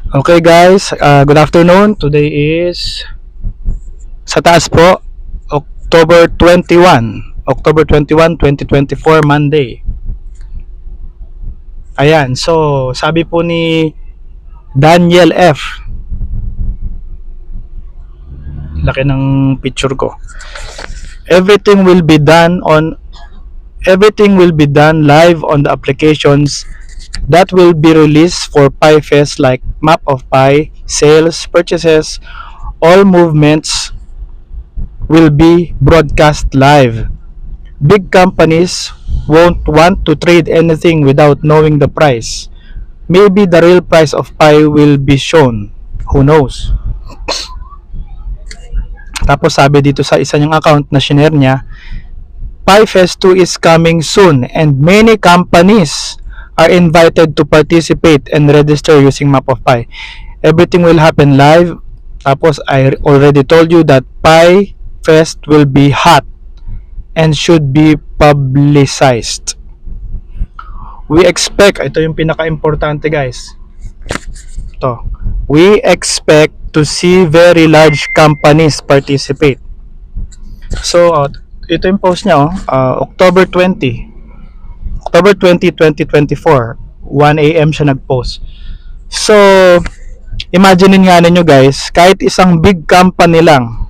Okay guys, good afternoon. Today is sa taas po, October 21, 2024, Monday. Ayan, so sabi po ni Daniel F. Laki ng picture ko. Everything will be done live on the applications that will be released for PieFest, like Map of Pie, sales, purchases, all movements will be broadcast live. Big companies won't want to trade anything without knowing the price. Maybe the real price of pie will be shown. Who knows? Tapos sabi dito sa isa niyang account na shinare niya, PieFest 2 is coming soon and many companies are invited to participate and register using Map of Pie. Everything will happen live. Tapos I already told you that PieFest will be hot and should be publicized. We expect, ito yung pinaka-importante guys. Ito. We expect to see very large companies participate. So, ito yung post niya, October 20, 2024, 1 AM siya nag-post. So, imagine nga ninyo guys, kahit isang big company lang,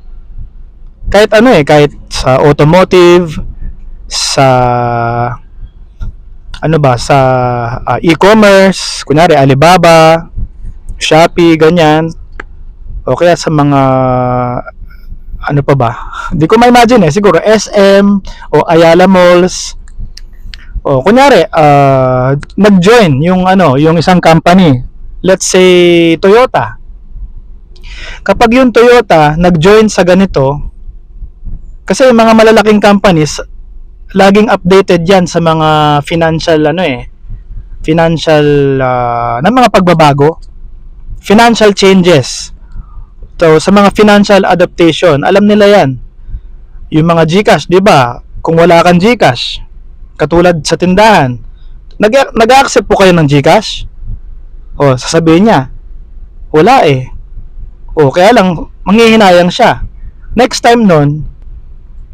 kahit kahit sa automotive, sa sa e-commerce, kunyari Alibaba, Shopee, ganyan, o kaya sa mga ano pa ba? Hindi ko ma-imagine siguro SM o Ayala Malls. O kunyari nag-join yung yung isang company. Let's say Toyota. Kapag yung Toyota nag-join sa ganito, kasi yung mga malalaking companies laging updated yan sa mga financial na mga pagbabago, financial changes. So sa mga financial adaptation, alam nila yan. Yung mga GCash, 'di ba? Kung wala kang GCash, katulad sa tindahan, nag-accept po kayo ng GCash? O sasabihin niya, wala O kaya lang manghihinayang siya. Next time nun,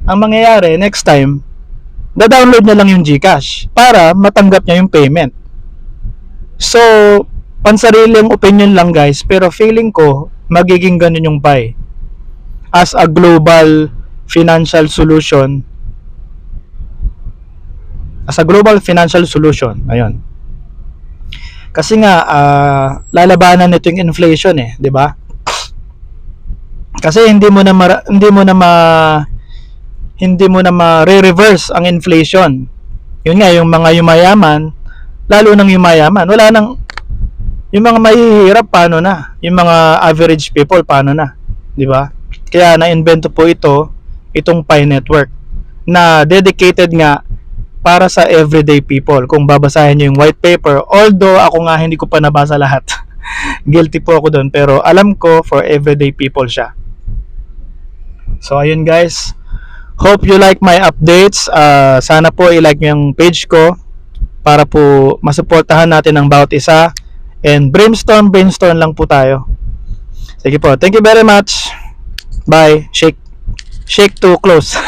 ang mangyayari next time, da-download niya lang yung GCash para matanggap niya yung payment. So, pansariling opinion lang guys, pero feeling ko magiging ganun yung Pi as a global financial solution. Ayun. Kasi nga lalabanan nito yung inflation 'di ba? Kasi hindi mo na ma-reverse ang inflation. Yun nga, yung mga yumayaman, lalo nang yumayaman, wala nang, yung mga mahihirap paano na? Yung mga average people paano na? 'Di ba? Kaya na-invento po itong Pi network na dedicated nga para sa everyday people. Kung babasahin niyo yung white paper, although ako nga hindi ko pa nabasa lahat. Guilty po ako doon, pero alam ko for everyday people siya. So ayun guys, hope you like my updates. Sana po i-like niyo yung page ko para po masuportahan natin ang bawat isa. And brainstorm lang po tayo. Sige po, thank you very much. Bye. Shake to close.